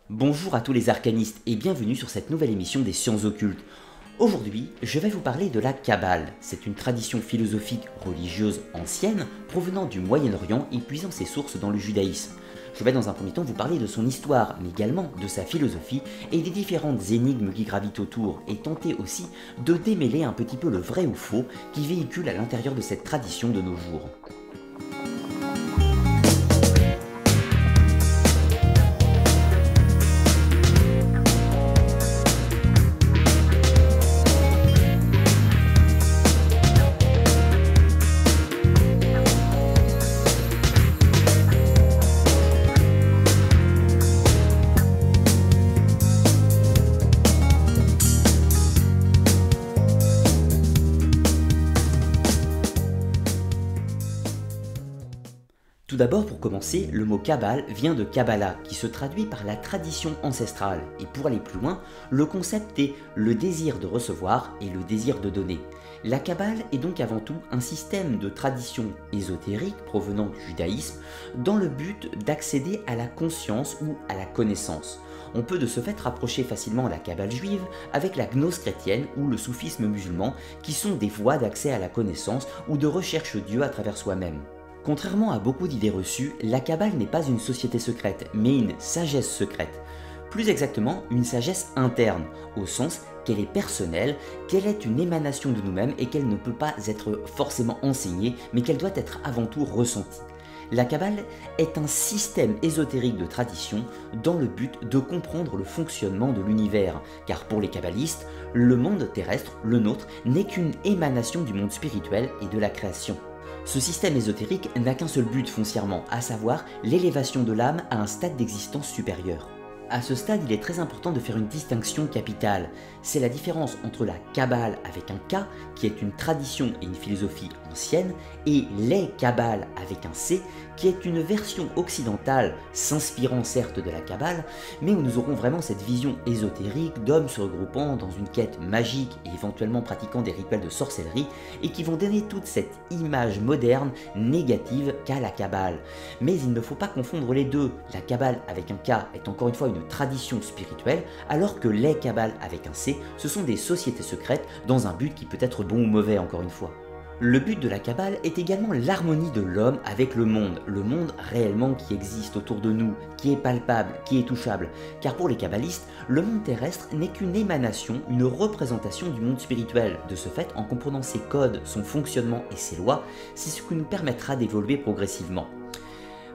Bonjour à tous les arcanistes et bienvenue sur cette nouvelle émission des sciences occultes. Aujourd'hui, je vais vous parler de la Kabbale. C'est une tradition philosophique religieuse ancienne provenant du Moyen-Orient et puisant ses sources dans le judaïsme. Je vais dans un premier temps vous parler de son histoire, mais également de sa philosophie et des différentes énigmes qui gravitent autour, et tenter aussi de démêler un petit peu le vrai ou faux qui véhicule à l'intérieur de cette tradition de nos jours. Tout d'abord, pour commencer, le mot Kabbale vient de Kabbalah, qui se traduit par la tradition ancestrale. Et pour aller plus loin, le concept est le désir de recevoir et le désir de donner. La Kabbale est donc avant tout un système de tradition ésotérique provenant du judaïsme, dans le but d'accéder à la conscience ou à la connaissance. On peut de ce fait rapprocher facilement la Kabbale juive avec la gnose chrétienne ou le soufisme musulman, qui sont des voies d'accès à la connaissance ou de recherche de Dieu à travers soi-même. Contrairement à beaucoup d'idées reçues, la Kabbale n'est pas une société secrète, mais une sagesse secrète. Plus exactement, une sagesse interne, au sens qu'elle est personnelle, qu'elle est une émanation de nous-mêmes et qu'elle ne peut pas être forcément enseignée, mais qu'elle doit être avant tout ressentie. La Kabbale est un système ésotérique de tradition dans le but de comprendre le fonctionnement de l'univers, car pour les kabbalistes, le monde terrestre, le nôtre, n'est qu'une émanation du monde spirituel et de la création. Ce système ésotérique n'a qu'un seul but foncièrement, à savoir l'élévation de l'âme à un stade d'existence supérieur. À ce stade, il est très important de faire une distinction capitale. C'est la différence entre la Kabbale avec un K, qui est une tradition et une philosophie ancienne, et les Kabbales avec un C, qui est une version occidentale, s'inspirant certes de la Kabbale, mais où nous aurons vraiment cette vision ésotérique d'hommes se regroupant dans une quête magique et éventuellement pratiquant des rituels de sorcellerie, et qui vont donner toute cette image moderne négative qu'a la Kabbale. Mais il ne faut pas confondre les deux. La Kabbale avec un K est encore une fois une tradition spirituelle, alors que les Kabbales avec un C, ce sont des sociétés secrètes dans un but qui peut être bon ou mauvais encore une fois. Le but de la Kabbale est également l'harmonie de l'homme avec le monde réellement qui existe autour de nous, qui est palpable, qui est touchable, car pour les kabbalistes, le monde terrestre n'est qu'une émanation, une représentation du monde spirituel. De ce fait, en comprenant ses codes, son fonctionnement et ses lois, c'est ce qui nous permettra d'évoluer progressivement.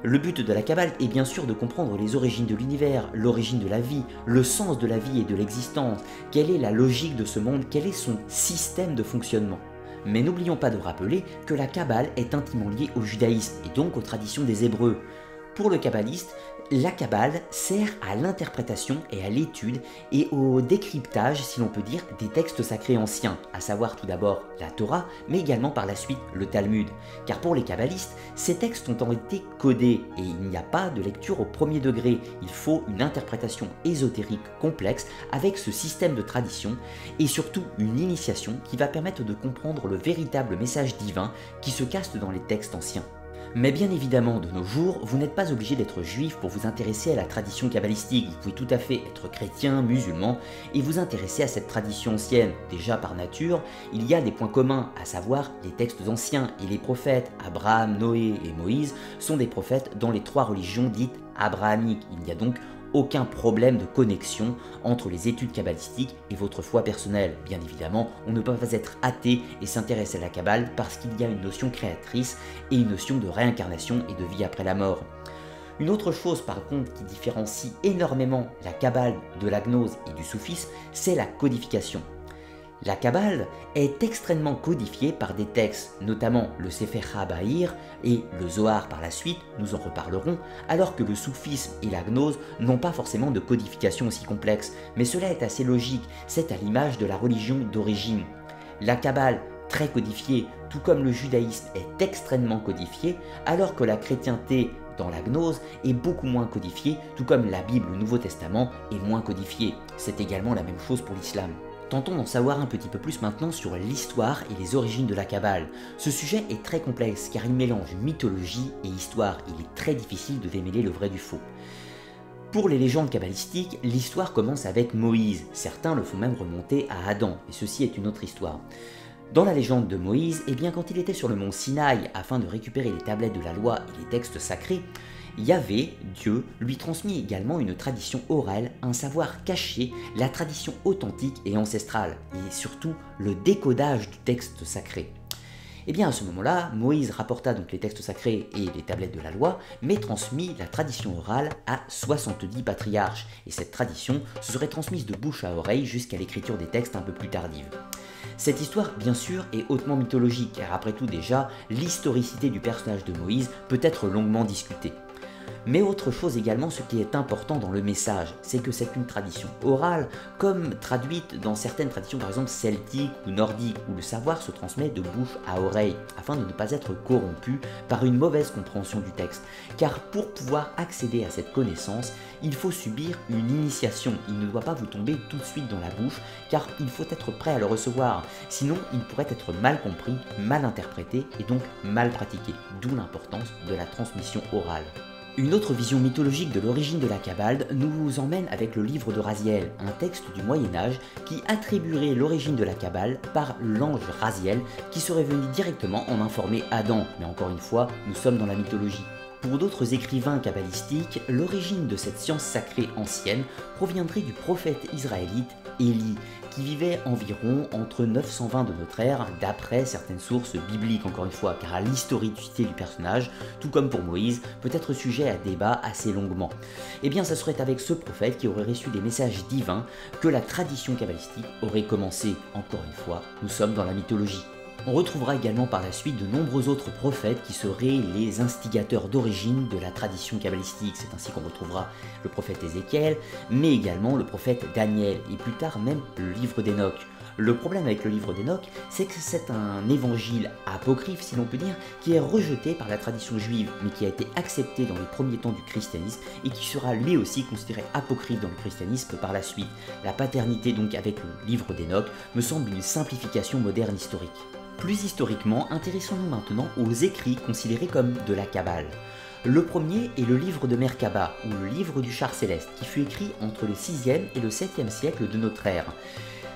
Le but de la Kabbale est bien sûr de comprendre les origines de l'univers, l'origine de la vie, le sens de la vie et de l'existence, quelle est la logique de ce monde, quel est son système de fonctionnement. Mais n'oublions pas de rappeler que la Kabbale est intimement liée au judaïsme et donc aux traditions des Hébreux. Pour le kabbaliste, la Kabbale sert à l'interprétation et à l'étude et au décryptage, si l'on peut dire, des textes sacrés anciens, à savoir tout d'abord la Torah, mais également par la suite le Talmud. Car pour les kabbalistes, ces textes ont été codés et il n'y a pas de lecture au premier degré. Il faut une interprétation ésotérique complexe avec ce système de tradition et surtout une initiation qui va permettre de comprendre le véritable message divin qui se cache dans les textes anciens. Mais bien évidemment, de nos jours, vous n'êtes pas obligé d'être juif pour vous intéresser à la tradition kabbalistique. Vous pouvez tout à fait être chrétien, musulman, et vous intéresser à cette tradition ancienne. Déjà par nature, il y a des points communs, à savoir les textes anciens et les prophètes. Abraham, Noé et Moïse sont des prophètes dans les trois religions dites abrahamiques. Il n'y a donc aucun problème de connexion entre les études kabbalistiques et votre foi personnelle. Bien évidemment, on ne peut pas être athée et s'intéresser à la Kabbale parce qu'il y a une notion créatrice et une notion de réincarnation et de vie après la mort. Une autre chose par contre qui différencie énormément la Kabbale de la gnose et du soufisme, c'est la codification. La Kabbale est extrêmement codifiée par des textes, notamment le Sefer HaBahir et le Zohar par la suite, nous en reparlerons, alors que le soufisme et la gnose n'ont pas forcément de codification aussi complexe, mais cela est assez logique, c'est à l'image de la religion d'origine. La Kabbale, très codifiée, tout comme le judaïsme est extrêmement codifié, alors que la chrétienté dans la gnose est beaucoup moins codifiée, tout comme la Bible, le Nouveau Testament, est moins codifiée. C'est également la même chose pour l'islam. Tentons d'en savoir un petit peu plus maintenant sur l'histoire et les origines de la Kabbale. Ce sujet est très complexe car il mélange mythologie et histoire. Il est très difficile de démêler le vrai du faux. Pour les légendes kabbalistiques, l'histoire commence avec Moïse, certains le font même remonter à Adam, et ceci est une autre histoire. Dans la légende de Moïse, eh bien quand il était sur le mont Sinaï afin de récupérer les tablettes de la loi et les textes sacrés, Yahvé, Dieu, lui transmit également une tradition orale, un savoir caché, la tradition authentique et ancestrale, et surtout le décodage du texte sacré. Et bien à ce moment-là, Moïse rapporta donc les textes sacrés et les tablettes de la loi, mais transmit la tradition orale à 70 patriarches, et cette tradition se serait transmise de bouche à oreille jusqu'à l'écriture des textes un peu plus tardive. Cette histoire, bien sûr, est hautement mythologique, car après tout déjà, l'historicité du personnage de Moïse peut être longuement discutée. Mais autre chose également, ce qui est important dans le message, c'est que c'est une tradition orale, comme traduite dans certaines traditions par exemple celtiques ou nordiques, où le savoir se transmet de bouche à oreille, afin de ne pas être corrompu par une mauvaise compréhension du texte. Car pour pouvoir accéder à cette connaissance, il faut subir une initiation, il ne doit pas vous tomber tout de suite dans la bouche, car il faut être prêt à le recevoir, sinon il pourrait être mal compris, mal interprété et donc mal pratiqué, d'où l'importance de la transmission orale. Une autre vision mythologique de l'origine de la Kabbale nous emmène avec le livre de Raziel, un texte du Moyen-Âge qui attribuerait l'origine de la Kabbale par l'ange Raziel qui serait venu directement en informer Adam, mais encore une fois, nous sommes dans la mythologie. Pour d'autres écrivains kabbalistiques, l'origine de cette science sacrée ancienne proviendrait du prophète israélite Élie, qui vivait environ entre 920 de notre ère, d'après certaines sources bibliques encore une fois, car l'historicité du personnage, tout comme pour Moïse, peut être sujet à débat assez longuement. Et bien ça serait avec ce prophète qui aurait reçu des messages divins que la tradition kabbalistique aurait commencé. Encore une fois, nous sommes dans la mythologie. On retrouvera également par la suite de nombreux autres prophètes qui seraient les instigateurs d'origine de la tradition kabbalistique. C'est ainsi qu'on retrouvera le prophète Ézéchiel, mais également le prophète Daniel, et plus tard même le livre d'Enoch. Le problème avec le livre d'Enoch, c'est que c'est un évangile apocryphe, si l'on peut dire, qui est rejeté par la tradition juive, mais qui a été accepté dans les premiers temps du christianisme, et qui sera lui aussi considéré apocryphe dans le christianisme par la suite. La paternité donc avec le livre d'Enoch me semble une simplification moderne historique. Plus historiquement, intéressons-nous maintenant aux écrits considérés comme de la Kabbale. Le premier est le livre de Merkaba, ou le livre du char céleste, qui fut écrit entre le 6e et le 7e siècle de notre ère.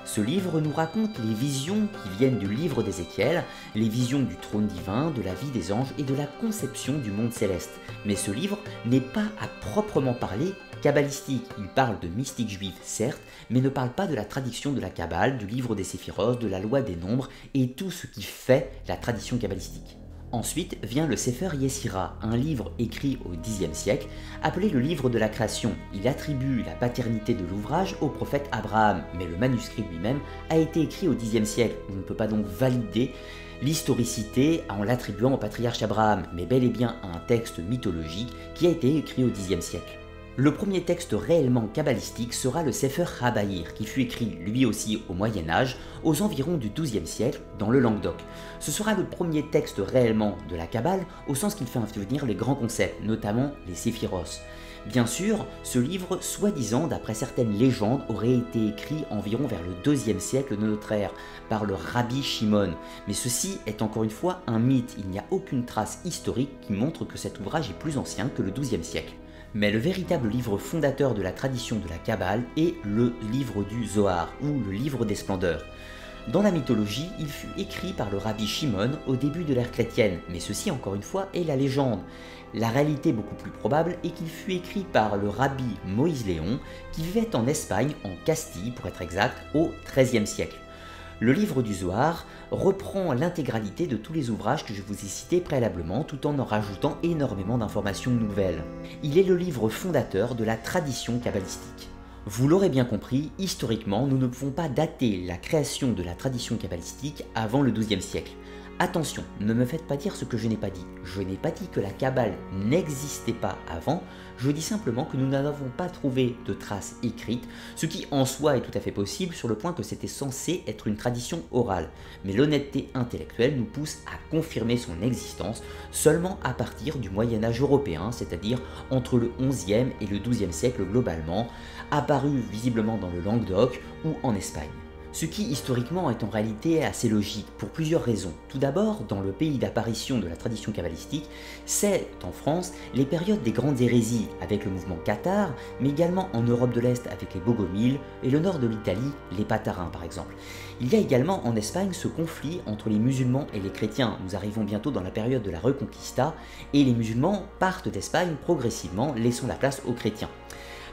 Ce livre nous raconte les visions qui viennent du livre d'Ézéchiel, les visions du trône divin, de la vie des anges et de la conception du monde céleste. Mais ce livre n'est pas à proprement parler kabbalistique. Il parle de mystique juif, certes, mais ne parle pas de la tradition de la Kabbale, du livre des Séphiros, de la loi des nombres et tout ce qui fait la tradition kabbalistique. Ensuite vient le Sefer Yetzira, un livre écrit au Xe siècle, appelé le livre de la création. Il attribue la paternité de l'ouvrage au prophète Abraham, mais le manuscrit lui-même a été écrit au Xe siècle. On ne peut pas donc valider l'historicité en l'attribuant au patriarche Abraham, mais bel et bien à un texte mythologique qui a été écrit au Xe siècle. Le premier texte réellement kabbalistique sera le Sefer Habaïr, qui fut écrit lui aussi au Moyen-Âge, aux environs du XIIe siècle, dans le Languedoc. Ce sera le premier texte réellement de la Kabbale, au sens qu'il fait intervenir les grands concepts, notamment les Séphiros. Bien sûr, ce livre, soi-disant, d'après certaines légendes, aurait été écrit environ vers le IIe siècle de notre ère, par le Rabbi Shimon. Mais ceci est encore une fois un mythe, il n'y a aucune trace historique qui montre que cet ouvrage est plus ancien que le XIIe siècle. Mais le véritable livre fondateur de la tradition de la Kabbale est le livre du Zohar, ou le livre des splendeurs. Dans la mythologie, il fut écrit par le Rabbi Shimon au début de l'ère chrétienne, mais ceci encore une fois est la légende. La réalité beaucoup plus probable est qu'il fut écrit par le Rabbi Moïse Léon, qui vivait en Espagne, en Castille pour être exact, au XIIIe siècle. Le livre du Zohar reprend l'intégralité de tous les ouvrages que je vous ai cités préalablement tout en rajoutant énormément d'informations nouvelles. Il est le livre fondateur de la tradition kabbalistique. Vous l'aurez bien compris, historiquement, nous ne pouvons pas dater la création de la tradition kabbalistique avant le XIIe siècle. Attention, ne me faites pas dire ce que je n'ai pas dit. Je n'ai pas dit que la Kabbale n'existait pas avant, je dis simplement que nous n'avons pas trouvé de traces écrites, ce qui en soi est tout à fait possible sur le point que c'était censé être une tradition orale. Mais l'honnêteté intellectuelle nous pousse à confirmer son existence seulement à partir du Moyen-Âge européen, c'est-à-dire entre le XIe et le XIIe siècle globalement, apparu visiblement dans le Languedoc ou en Espagne. Ce qui historiquement est en réalité assez logique pour plusieurs raisons. Tout d'abord, dans le pays d'apparition de la tradition kabbalistique, c'est en France les périodes des grandes hérésies avec le mouvement cathare, mais également en Europe de l'Est avec les bogomiles et le nord de l'Italie, les patharins par exemple. Il y a également en Espagne ce conflit entre les musulmans et les chrétiens. Nous arrivons bientôt dans la période de la Reconquista et les musulmans partent d'Espagne progressivement, laissant la place aux chrétiens.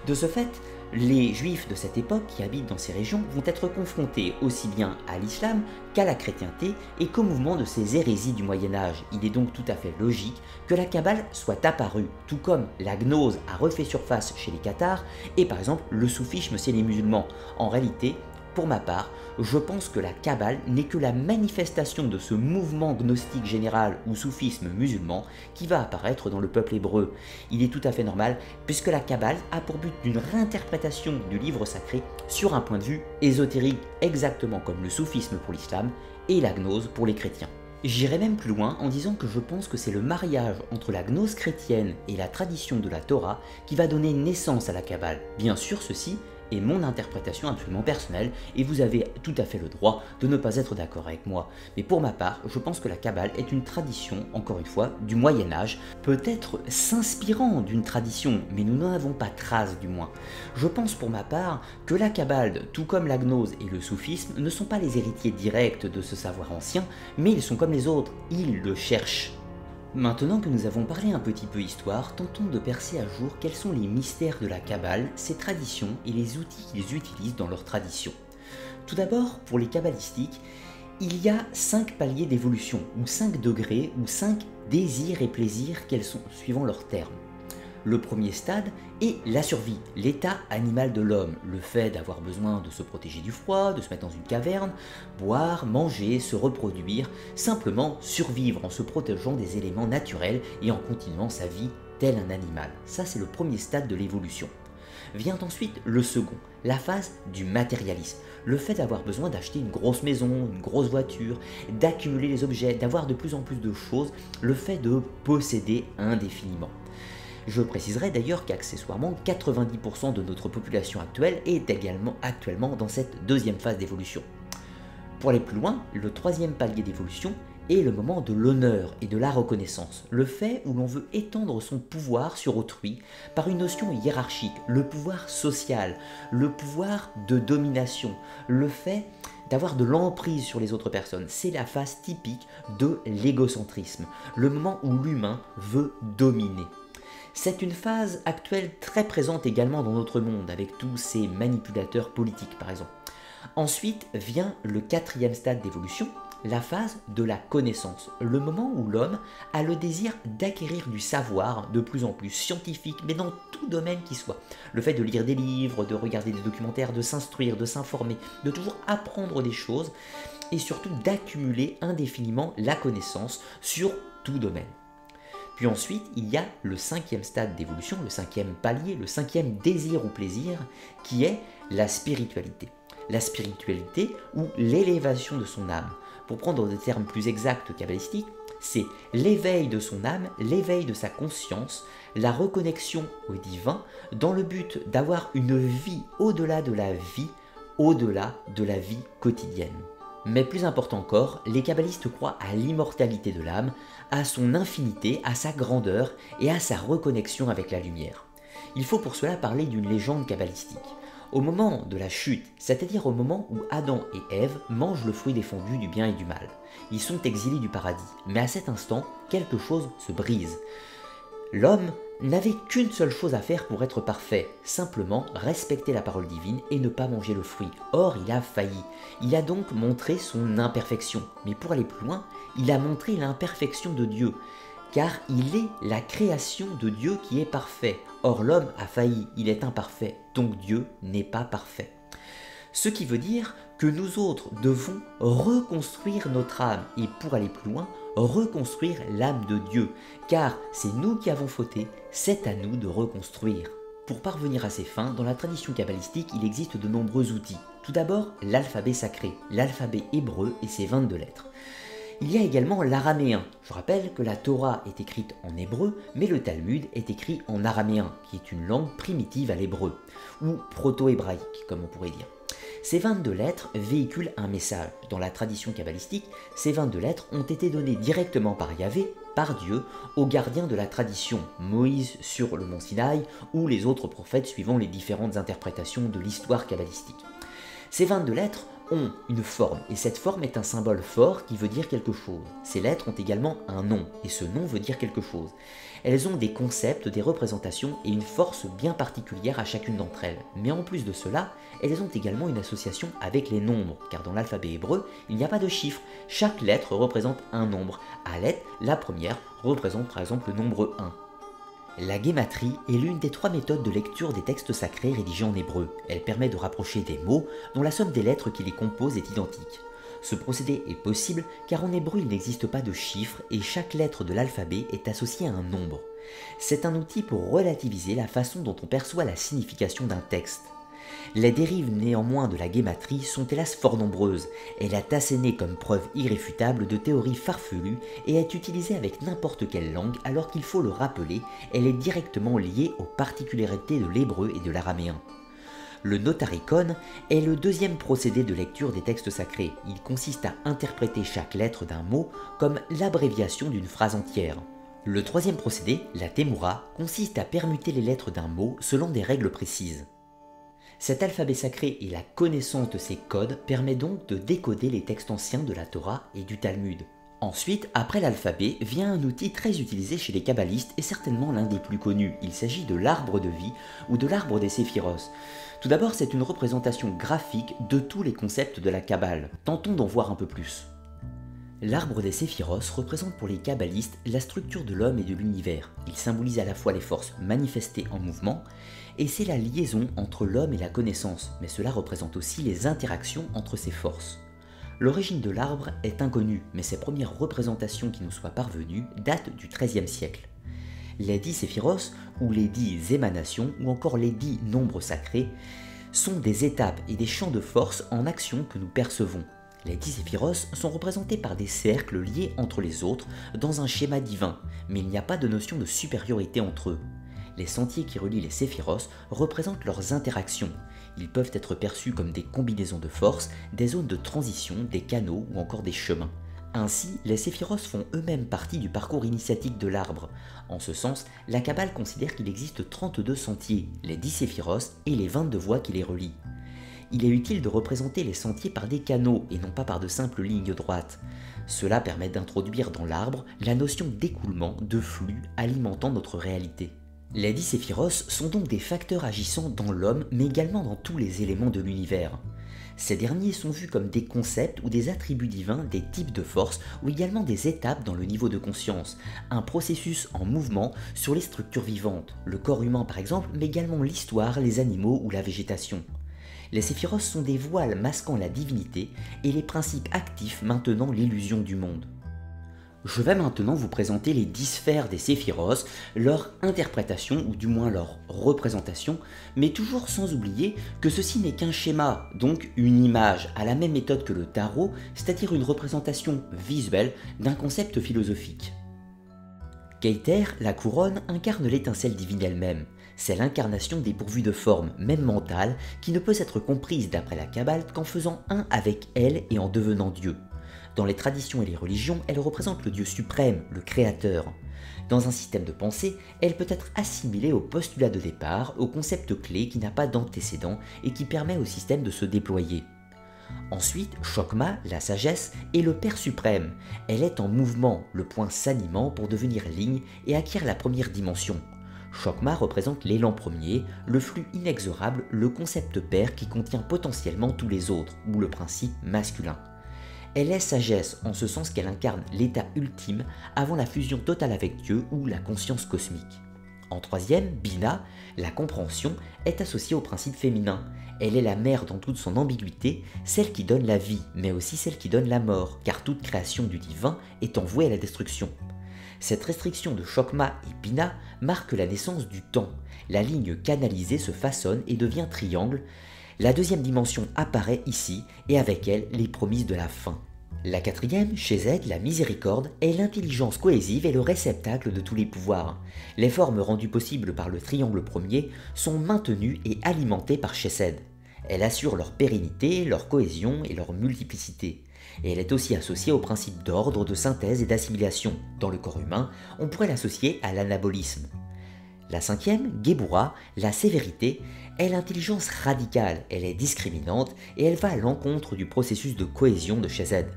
De ce fait, les juifs de cette époque qui habitent dans ces régions vont être confrontés aussi bien à l'islam qu'à la chrétienté et qu'au mouvement de ces hérésies du Moyen-Âge. Il est donc tout à fait logique que la Kabbale soit apparue, tout comme la gnose a refait surface chez les cathares et par exemple le soufisme chez les musulmans. En réalité, pour ma part, je pense que la Kabbale n'est que la manifestation de ce mouvement gnostique général ou soufisme musulman qui va apparaître dans le peuple hébreu. Il est tout à fait normal puisque la Kabbale a pour but d'une réinterprétation du livre sacré sur un point de vue ésotérique, exactement comme le soufisme pour l'islam et la gnose pour les chrétiens. J'irai même plus loin en disant que je pense que c'est le mariage entre la gnose chrétienne et la tradition de la Torah qui va donner naissance à la Kabbale. Bien sûr, ceci est mon interprétation absolument personnelle et vous avez tout à fait le droit de ne pas être d'accord avec moi. Mais pour ma part, je pense que la Kabbale est une tradition, encore une fois, du Moyen-Âge, peut-être s'inspirant d'une tradition, mais nous n'en avons pas trace du moins. Je pense pour ma part que la Kabbale, tout comme la gnose et le soufisme, ne sont pas les héritiers directs de ce savoir ancien, mais ils sont comme les autres, ils le cherchent. Maintenant que nous avons parlé un petit peu histoire, tentons de percer à jour quels sont les mystères de la Kabbale, ses traditions et les outils qu'ils utilisent dans leur tradition. Tout d'abord, pour les kabbalistiques, il y a 5 paliers d'évolution, ou 5 degrés, ou 5 désirs et plaisirs qu'elles sont suivant leurs termes. Le premier stade est la survie, l'état animal de l'homme, le fait d'avoir besoin de se protéger du froid, de se mettre dans une caverne, boire, manger, se reproduire, simplement survivre en se protégeant des éléments naturels et en continuant sa vie tel un animal. Ça, c'est le premier stade de l'évolution. Vient ensuite le second, la phase du matérialisme, le fait d'avoir besoin d'acheter une grosse maison, une grosse voiture, d'accumuler les objets, d'avoir de plus en plus de choses, le fait de posséder indéfiniment. Je préciserai d'ailleurs qu'accessoirement 90% de notre population actuelle est également actuellement dans cette deuxième phase d'évolution. Pour aller plus loin, le troisième palier d'évolution est le moment de l'honneur et de la reconnaissance, le fait où l'on veut étendre son pouvoir sur autrui par une notion hiérarchique, le pouvoir social, le pouvoir de domination, le fait d'avoir de l'emprise sur les autres personnes. C'est la phase typique de l'égocentrisme, le moment où l'humain veut dominer. C'est une phase actuelle très présente également dans notre monde, avec tous ces manipulateurs politiques par exemple. Ensuite vient le quatrième stade d'évolution, la phase de la connaissance, le moment où l'homme a le désir d'acquérir du savoir de plus en plus scientifique, mais dans tout domaine qui soit. Le fait de lire des livres, de regarder des documentaires, de s'instruire, de s'informer, de toujours apprendre des choses, et surtout d'accumuler indéfiniment la connaissance sur tout domaine. Puis ensuite, il y a le cinquième stade d'évolution, le cinquième palier, le cinquième désir ou plaisir, qui est la spiritualité. La spiritualité ou l'élévation de son âme. Pour prendre des termes plus exacts kabbalistiques, c'est l'éveil de son âme, l'éveil de sa conscience, la reconnexion au divin, dans le but d'avoir une vie au-delà de la vie, au-delà de la vie quotidienne. Mais plus important encore, les kabbalistes croient à l'immortalité de l'âme, à son infinité, à sa grandeur et à sa reconnexion avec la lumière. Il faut pour cela parler d'une légende kabbalistique. Au moment de la chute, c'est-à-dire au moment où Adam et Ève mangent le fruit défendu du bien et du mal, ils sont exilés du paradis, mais à cet instant, quelque chose se brise. L'homme n'avait qu'une seule chose à faire pour être parfait, simplement respecter la parole divine et ne pas manger le fruit. Or, il a failli. Il a donc montré son imperfection. Mais pour aller plus loin, il a montré l'imperfection de Dieu, car il est la création de Dieu qui est parfait. Or, l'homme a failli, il est imparfait, donc Dieu n'est pas parfait. Ce qui veut dire que nous autres devons reconstruire notre âme et pour aller plus loin, reconstruire l'âme de Dieu, car c'est nous qui avons fauté, c'est à nous de reconstruire. Pour parvenir à ces fins, dans la tradition kabbalistique, il existe de nombreux outils. Tout d'abord, l'alphabet sacré, l'alphabet hébreu et ses 22 lettres. Il y a également l'araméen. Je rappelle que la Torah est écrite en hébreu, mais le Talmud est écrit en araméen, qui est une langue primitive à l'hébreu, ou proto-hébraïque, comme on pourrait dire. Ces 22 lettres véhiculent un message. Dans la tradition kabbalistique, ces 22 lettres ont été données directement par Yahvé, par Dieu, aux gardiens de la tradition, Moïse sur le mont Sinaï ou les autres prophètes suivant les différentes interprétations de l'histoire kabbalistique. Ces 22 lettres ont une forme, et cette forme est un symbole fort qui veut dire quelque chose. Ces lettres ont également un nom, et ce nom veut dire quelque chose. Elles ont des concepts, des représentations et une force bien particulière à chacune d'entre elles. Mais en plus de cela, elles ont également une association avec les nombres, car dans l'alphabet hébreu, il n'y a pas de chiffres. Chaque lettre représente un nombre. Aleph, la première, représente par exemple le nombre 1. La guématrie est l'une des 3 méthodes de lecture des textes sacrés rédigés en hébreu. Elle permet de rapprocher des mots dont la somme des lettres qui les composent est identique. Ce procédé est possible car en hébreu il n'existe pas de chiffres et chaque lettre de l'alphabet est associée à un nombre. C'est un outil pour relativiser la façon dont on perçoit la signification d'un texte. Les dérives néanmoins de la guématrie sont hélas fort nombreuses. Elle est assénée comme preuve irréfutable de théories farfelues et est utilisée avec n'importe quelle langue alors qu'il faut le rappeler, elle est directement liée aux particularités de l'hébreu et de l'araméen. Le notaricon est le deuxième procédé de lecture des textes sacrés. Il consiste à interpréter chaque lettre d'un mot comme l'abréviation d'une phrase entière. Le troisième procédé, la témoura, consiste à permuter les lettres d'un mot selon des règles précises. Cet alphabet sacré et la connaissance de ces codes permet donc de décoder les textes anciens de la Torah et du Talmud. Ensuite, après l'alphabet, vient un outil très utilisé chez les kabbalistes et certainement l'un des plus connus. Il s'agit de l'arbre de vie ou de l'arbre des séphiros. Tout d'abord, c'est une représentation graphique de tous les concepts de la Kabbale. Tentons d'en voir un peu plus. L'arbre des séphiros représente pour les kabbalistes la structure de l'homme et de l'univers. Il symbolise à la fois les forces manifestées en mouvement, et c'est la liaison entre l'homme et la connaissance, mais cela représente aussi les interactions entre ces forces. L'origine de l'arbre est inconnue, mais ses premières représentations qui nous soient parvenues datent du XIIIe siècle. Les 10 séphiros, ou les 10 émanations, ou encore les 10 nombres sacrés, sont des étapes et des champs de force en action que nous percevons. Les 10 séphiros sont représentés par des cercles liés entre les autres dans un schéma divin, mais il n'y a pas de notion de supériorité entre eux. Les sentiers qui relient les séphiros représentent leurs interactions. Ils peuvent être perçus comme des combinaisons de forces, des zones de transition, des canaux ou encore des chemins. Ainsi, les séphiros font eux-mêmes partie du parcours initiatique de l'arbre. En ce sens, la Kabbale considère qu'il existe 32 sentiers, les 10 séphiros et les 22 voies qui les relient. Il est utile de représenter les sentiers par des canaux et non pas par de simples lignes droites. Cela permet d'introduire dans l'arbre la notion d'écoulement, de flux alimentant notre réalité. Les 10 séphiros sont donc des facteurs agissant dans l'homme mais également dans tous les éléments de l'univers. Ces derniers sont vus comme des concepts ou des attributs divins, des types de forces ou également des étapes dans le niveau de conscience, un processus en mouvement sur les structures vivantes, le corps humain par exemple, mais également l'histoire, les animaux ou la végétation. Les séphiros sont des voiles masquant la divinité et les principes actifs maintenant l'illusion du monde. Je vais maintenant vous présenter les 10 sphères des séphiros, leur interprétation ou du moins leur représentation, mais toujours sans oublier que ceci n'est qu'un schéma, donc une image, à la même méthode que le tarot, c'est-à-dire une représentation visuelle d'un concept philosophique. Keter, la couronne, incarne l'étincelle divine elle-même. C'est l'incarnation dépourvue de forme, même mentale, qui ne peut être comprise d'après la Kabbale qu'en faisant un avec elle et en devenant Dieu. Dans les traditions et les religions, elle représente le Dieu suprême, le Créateur. Dans un système de pensée, elle peut être assimilée au postulat de départ, au concept clé qui n'a pas d'antécédent et qui permet au système de se déployer. Ensuite, Chokma, la sagesse, est le Père suprême. Elle est en mouvement, le point s'animant pour devenir ligne et acquiert la première dimension. Chokma représente l'élan premier, le flux inexorable, le concept père qui contient potentiellement tous les autres, ou le principe masculin. Elle est sagesse en ce sens qu'elle incarne l'état ultime avant la fusion totale avec Dieu ou la conscience cosmique. En troisième, Bina, la compréhension, est associée au principe féminin. Elle est la mère dans toute son ambiguïté, celle qui donne la vie, mais aussi celle qui donne la mort, car toute création du divin est envouée à la destruction. Cette restriction de Chokma et Bina marque la naissance du temps. La ligne canalisée se façonne et devient triangle. La deuxième dimension apparaît ici, et avec elle, les promesses de la fin. La quatrième, Chesed, la miséricorde, est l'intelligence cohésive et le réceptacle de tous les pouvoirs. Les formes rendues possibles par le triangle premier sont maintenues et alimentées par Chesed. Elle assure leur pérennité, leur cohésion et leur multiplicité. Et elle est aussi associée au principe d'ordre, de synthèse et d'assimilation. Dans le corps humain, on pourrait l'associer à l'anabolisme. La cinquième, Geburah, la sévérité, est l'intelligence radicale, elle est discriminante et elle va à l'encontre du processus de cohésion de Chesed.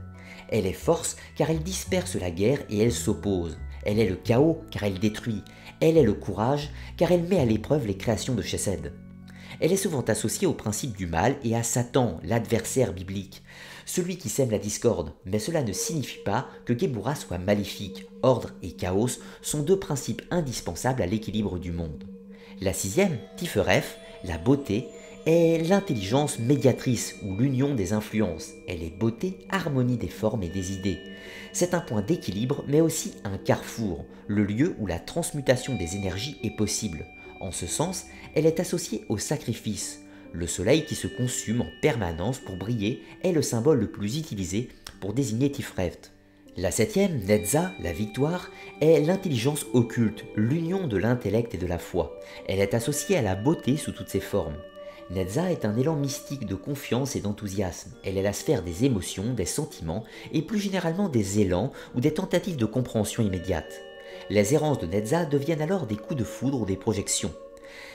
Elle est force car elle disperse la guerre et elle s'oppose. Elle est le chaos car elle détruit. Elle est le courage car elle met à l'épreuve les créations de Chesed. Elle est souvent associée au principe du mal et à Satan, l'adversaire biblique, celui qui sème la discorde, mais cela ne signifie pas que Geburah soit maléfique. Ordre et chaos sont deux principes indispensables à l'équilibre du monde. La sixième, Tifereth, la beauté, est l'intelligence médiatrice ou l'union des influences. Elle est beauté, harmonie des formes et des idées. C'est un point d'équilibre mais aussi un carrefour, le lieu où la transmutation des énergies est possible. En ce sens, elle est associée au sacrifice. Le soleil qui se consume en permanence pour briller est le symbole le plus utilisé pour désigner Tifereth. La septième, Netzah, la victoire, est l'intelligence occulte, l'union de l'intellect et de la foi. Elle est associée à la beauté sous toutes ses formes. Netzah est un élan mystique de confiance et d'enthousiasme. Elle est la sphère des émotions, des sentiments et plus généralement des élans ou des tentatives de compréhension immédiate. Les errances de Netzah deviennent alors des coups de foudre ou des projections.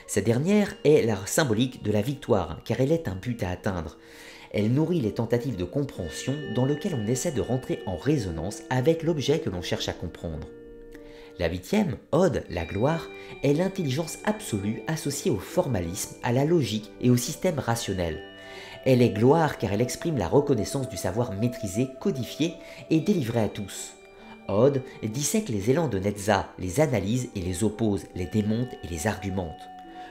Cette dernière est la symbolique de la victoire, car elle est un but à atteindre. Elle nourrit les tentatives de compréhension dans lesquelles on essaie de rentrer en résonance avec l'objet que l'on cherche à comprendre. La huitième, Hod, la gloire, est l'intelligence absolue associée au formalisme, à la logique et au système rationnel. Elle est gloire car elle exprime la reconnaissance du savoir maîtrisé, codifié et délivré à tous. Hod dissèque les élans de Netzah, les analyse et les oppose, les démonte et les argumente.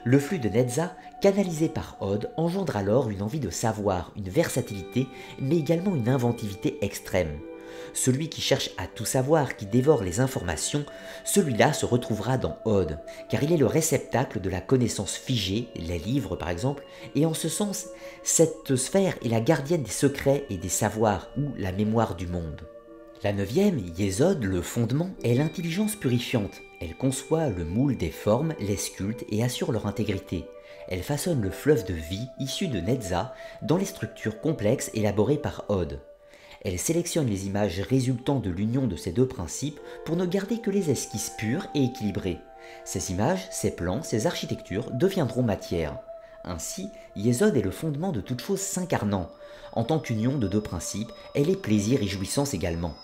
Le flux de Netzah, canalisé par Hod, engendre alors une envie de savoir, une versatilité, mais également une inventivité extrême. Celui qui cherche à tout savoir, qui dévore les informations, celui-là se retrouvera dans Hod, car il est le réceptacle de la connaissance figée, les livres par exemple, et en ce sens, cette sphère est la gardienne des secrets et des savoirs, ou la mémoire du monde. La neuvième, Yesod, le fondement, est l'intelligence purifiante. Elle conçoit le moule des formes, les sculpte et assure leur intégrité. Elle façonne le fleuve de vie issu de Netzah dans les structures complexes élaborées par Hod. Elle sélectionne les images résultant de l'union de ces deux principes pour ne garder que les esquisses pures et équilibrées. Ces images, ces plans, ces architectures deviendront matière. Ainsi, Yesod est le fondement de toute chose s'incarnant. En tant qu'union de deux principes, elle est plaisir et jouissance également.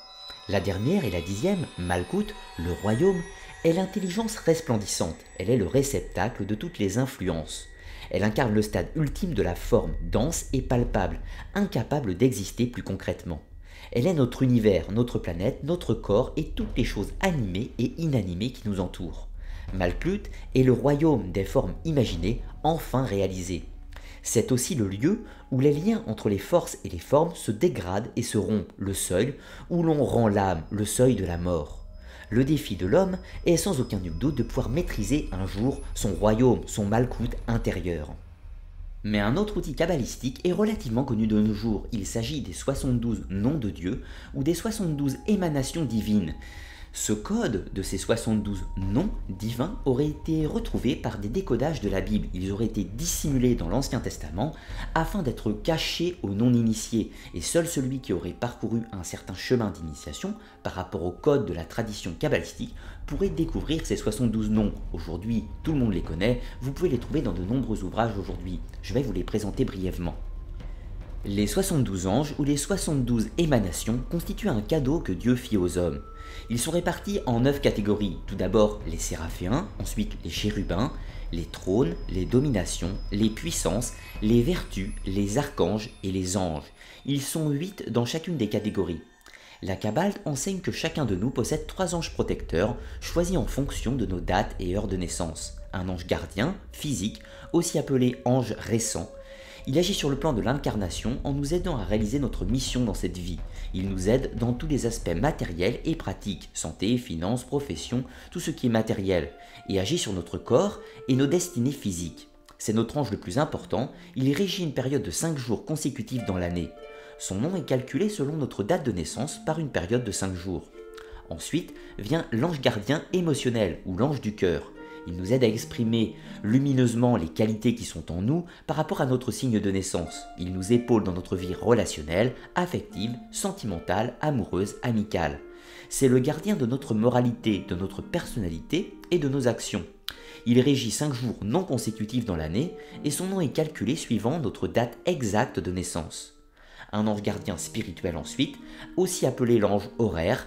La dernière et la dixième, Malkout, le royaume, est l'intelligence resplendissante. Elle est le réceptacle de toutes les influences. Elle incarne le stade ultime de la forme, dense et palpable, incapable d'exister plus concrètement. Elle est notre univers, notre planète, notre corps et toutes les choses animées et inanimées qui nous entourent. Malkuth est le royaume des formes imaginées, enfin réalisées. C'est aussi le lieu où les liens entre les forces et les formes se dégradent et se rompent, le seuil où l'on rend l'âme, le seuil de la mort. Le défi de l'homme est sans aucun doute de pouvoir maîtriser un jour son royaume, son Malkout intérieur. Mais un autre outil kabbalistique est relativement connu de nos jours. Il s'agit des 72 noms de Dieu ou des 72 émanations divines. Ce code de ces 72 noms divins aurait été retrouvé par des décodages de la Bible. Ils auraient été dissimulés dans l'Ancien Testament afin d'être cachés aux non-initiés. Et seul celui qui aurait parcouru un certain chemin d'initiation par rapport au code de la tradition kabbalistique pourrait découvrir ces 72 noms. Aujourd'hui, tout le monde les connaît, vous pouvez les trouver dans de nombreux ouvrages aujourd'hui. Je vais vous les présenter brièvement. Les 72 anges ou les 72 émanations constituent un cadeau que Dieu fit aux hommes. Ils sont répartis en 9 catégories. Tout d'abord les séraphéens, ensuite les chérubins, les trônes, les dominations, les puissances, les vertus, les archanges et les anges. Ils sont 8 dans chacune des catégories. La Kabbale enseigne que chacun de nous possède 3 anges protecteurs, choisis en fonction de nos dates et heures de naissance. Un ange gardien, physique, aussi appelé ange récent. Il agit sur le plan de l'incarnation en nous aidant à réaliser notre mission dans cette vie. Il nous aide dans tous les aspects matériels et pratiques, santé, finances, profession, tout ce qui est matériel, et agit sur notre corps et nos destinées physiques. C'est notre ange le plus important, il régit une période de 5 jours consécutifs dans l'année. Son nom est calculé selon notre date de naissance par une période de 5 jours. Ensuite vient l'ange gardien émotionnel ou l'ange du cœur. Il nous aide à exprimer lumineusement les qualités qui sont en nous par rapport à notre signe de naissance. Il nous épaule dans notre vie relationnelle, affective, sentimentale, amoureuse, amicale. C'est le gardien de notre moralité, de notre personnalité et de nos actions. Il régit 5 jours non consécutifs dans l'année et son nom est calculé suivant notre date exacte de naissance. Un ange gardien spirituel ensuite, aussi appelé l'ange horaire.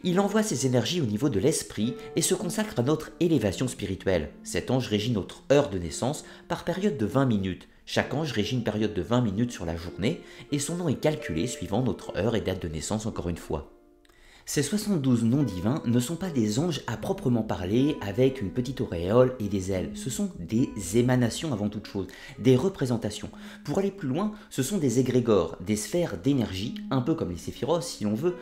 Il envoie ses énergies au niveau de l'esprit et se consacre à notre élévation spirituelle. Cet ange régit notre heure de naissance par période de 20 minutes. Chaque ange régit une période de 20 minutes sur la journée et son nom est calculé suivant notre heure et date de naissance encore une fois. Ces 72 noms divins ne sont pas des anges à proprement parler avec une petite auréole et des ailes. Ce sont des émanations avant toute chose, des représentations. Pour aller plus loin, ce sont des égrégores, des sphères d'énergie, un peu comme les séphiros si l'on veut,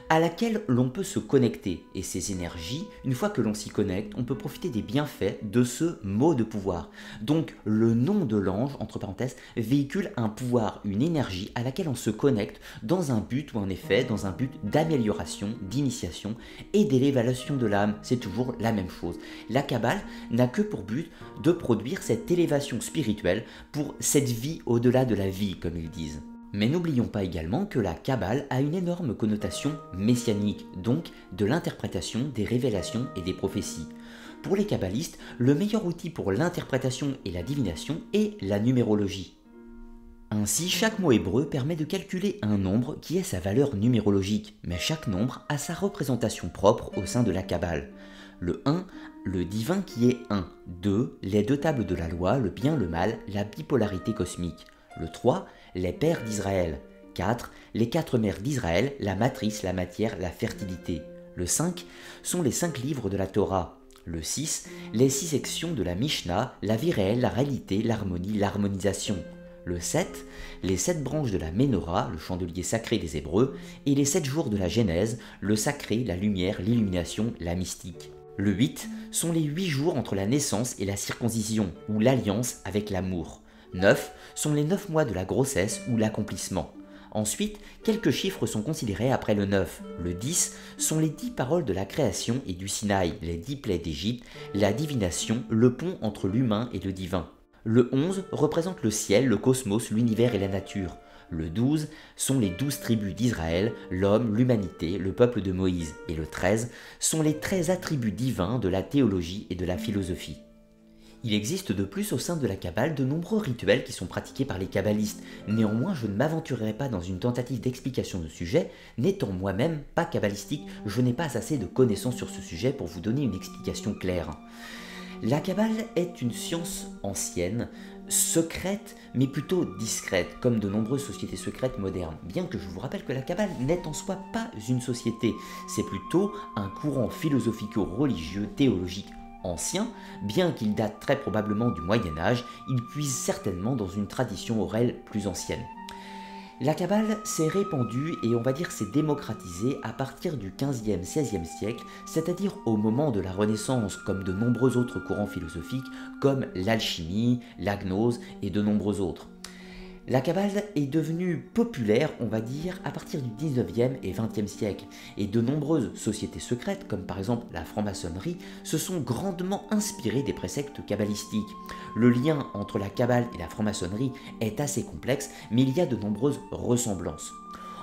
à laquelle l'on peut se connecter. Et ces énergies, une fois que l'on s'y connecte, on peut profiter des bienfaits de ce mot de pouvoir. Donc le nom de l'ange, entre parenthèses, véhicule un pouvoir, une énergie à laquelle on se connecte dans un but ou en effet dans un but d'amélioration, d'initiation et d'élévation de l'âme. C'est toujours la même chose. La Kabbale n'a que pour but de produire cette élévation spirituelle pour cette vie au-delà de la vie, comme ils disent. Mais n'oublions pas également que la Kabbale a une énorme connotation messianique, donc de l'interprétation des révélations et des prophéties. Pour les kabbalistes, le meilleur outil pour l'interprétation et la divination est la numérologie. Ainsi, chaque mot hébreu permet de calculer un nombre qui est sa valeur numérologique, mais chaque nombre a sa représentation propre au sein de la Kabbale. Le 1, le divin qui est 1. 2, les 2 tables de la loi, le bien, le mal, la bipolarité cosmique. Le 3, les pères d'Israël. 4, les 4 mères d'Israël, la matrice, la matière, la fertilité. Le 5 sont les 5 livres de la Torah. Le 6, les 6 sections de la Mishnah, la vie réelle, la réalité, l'harmonie, l'harmonisation. Le 7, les 7 branches de la Ménorah, le chandelier sacré des Hébreux, et les 7 jours de la Genèse, le sacré, la lumière, l'illumination, la mystique. Le 8 sont les 8 jours entre la naissance et la circoncision, ou l'alliance avec l'amour. 9 sont les 9 mois de la grossesse ou l'accomplissement. Ensuite, quelques chiffres sont considérés après le 9. Le 10 sont les 10 paroles de la création et du Sinaï, les 10 plaies d'Égypte, la divination, le pont entre l'humain et le divin. Le 11 représente le ciel, le cosmos, l'univers et la nature. Le 12 sont les 12 tribus d'Israël, l'homme, l'humanité, le peuple de Moïse. Et le 13 sont les 13 attributs divins de la théologie et de la philosophie. Il existe de plus au sein de la Kabbale de nombreux rituels qui sont pratiqués par les kabbalistes. Néanmoins, je ne m'aventurerai pas dans une tentative d'explication de sujet. N'étant moi-même pas kabbalistique, je n'ai pas assez de connaissances sur ce sujet pour vous donner une explication claire. La Kabbale est une science ancienne, secrète, mais plutôt discrète, comme de nombreuses sociétés secrètes modernes. Bien que je vous rappelle que la Kabbale n'est en soi pas une société, c'est plutôt un courant philosophico-religieux, théologique ancien, bien qu'il date très probablement du Moyen-Âge, il puise certainement dans une tradition orale plus ancienne. La Kabbale s'est répandue et on va dire s'est démocratisée à partir du 15e, 16e siècle, c'est-à-dire au moment de la Renaissance, comme de nombreux autres courants philosophiques, comme l'alchimie, la gnose et de nombreux autres. La Kabbale est devenue populaire, on va dire, à partir du 19e et 20e siècle, et de nombreuses sociétés secrètes, comme par exemple la franc-maçonnerie, se sont grandement inspirées des préceptes kabbalistiques. Le lien entre la Kabbale et la franc-maçonnerie est assez complexe, mais il y a de nombreuses ressemblances.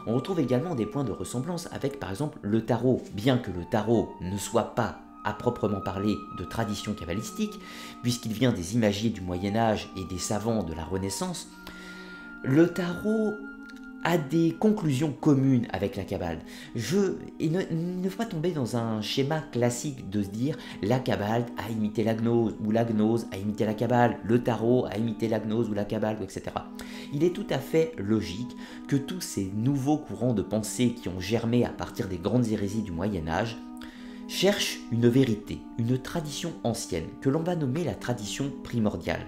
On retrouve également des points de ressemblance avec par exemple le tarot, bien que le tarot ne soit pas à proprement parler de tradition kabbalistique, puisqu'il vient des imagiers du Moyen-Âge et des savants de la Renaissance. Le tarot a des conclusions communes avec la Kabbale. Il ne faut pas tomber dans un schéma classique de se dire la Kabbale a imité la gnose, ou la gnose a imité la Kabbale, le tarot a imité la gnose ou la Kabbale, etc. Il est tout à fait logique que tous ces nouveaux courants de pensée qui ont germé à partir des grandes hérésies du Moyen-Âge cherchent une vérité, une tradition ancienne, que l'on va nommer la tradition primordiale.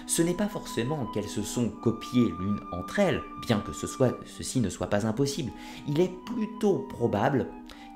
Ce n'est pas forcément qu'elles se sont copiées l'une entre elles, bien que ceci ne soit pas impossible. Il est plutôt probable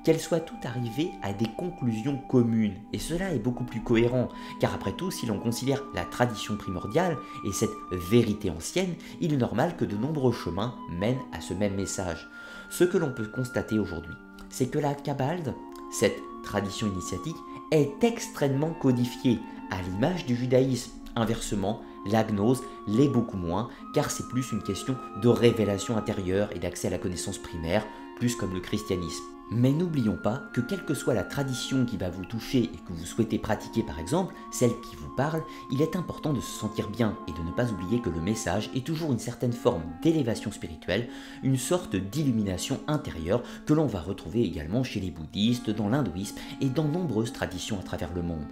qu'elles soient toutes arrivées à des conclusions communes, et cela est beaucoup plus cohérent, car après tout, si l'on considère la tradition primordiale et cette vérité ancienne, il est normal que de nombreux chemins mènent à ce même message. Ce que l'on peut constater aujourd'hui, c'est que la Kabbale, cette tradition initiatique, est extrêmement codifiée, à l'image du judaïsme. Inversement, la gnose l'est beaucoup moins, car c'est plus une question de révélation intérieure et d'accès à la connaissance primaire, plus comme le christianisme. Mais n'oublions pas que quelle que soit la tradition qui va vous toucher et que vous souhaitez pratiquer par exemple, celle qui vous parle, il est important de se sentir bien et de ne pas oublier que le message est toujours une certaine forme d'élévation spirituelle, une sorte d'illumination intérieure que l'on va retrouver également chez les bouddhistes, dans l'hindouisme et dans nombreuses traditions à travers le monde.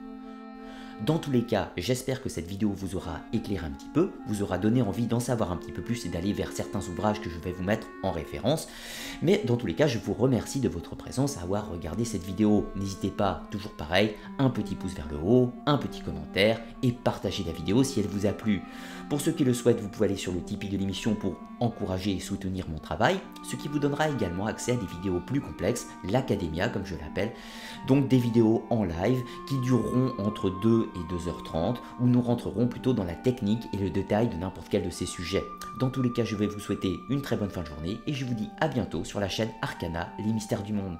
Dans tous les cas, j'espère que cette vidéo vous aura éclairé un petit peu, vous aura donné envie d'en savoir un petit peu plus et d'aller vers certains ouvrages que je vais vous mettre en référence. Mais dans tous les cas, je vous remercie de votre présence à avoir regardé cette vidéo. N'hésitez pas, toujours pareil, un petit pouce vers le haut, un petit commentaire et partagez la vidéo si elle vous a plu. Pour ceux qui le souhaitent, vous pouvez aller sur le Tipeee de l'émission pour encourager et soutenir mon travail, ce qui vous donnera également accès à des vidéos plus complexes, l'Academia comme je l'appelle, donc des vidéos en live qui dureront entre 2 et 2h30, où nous rentrerons plutôt dans la technique et le détail de n'importe quel de ces sujets. Dans tous les cas, je vais vous souhaiter une très bonne fin de journée et je vous dis à bientôt sur la chaîne Arcana, les mystères du monde.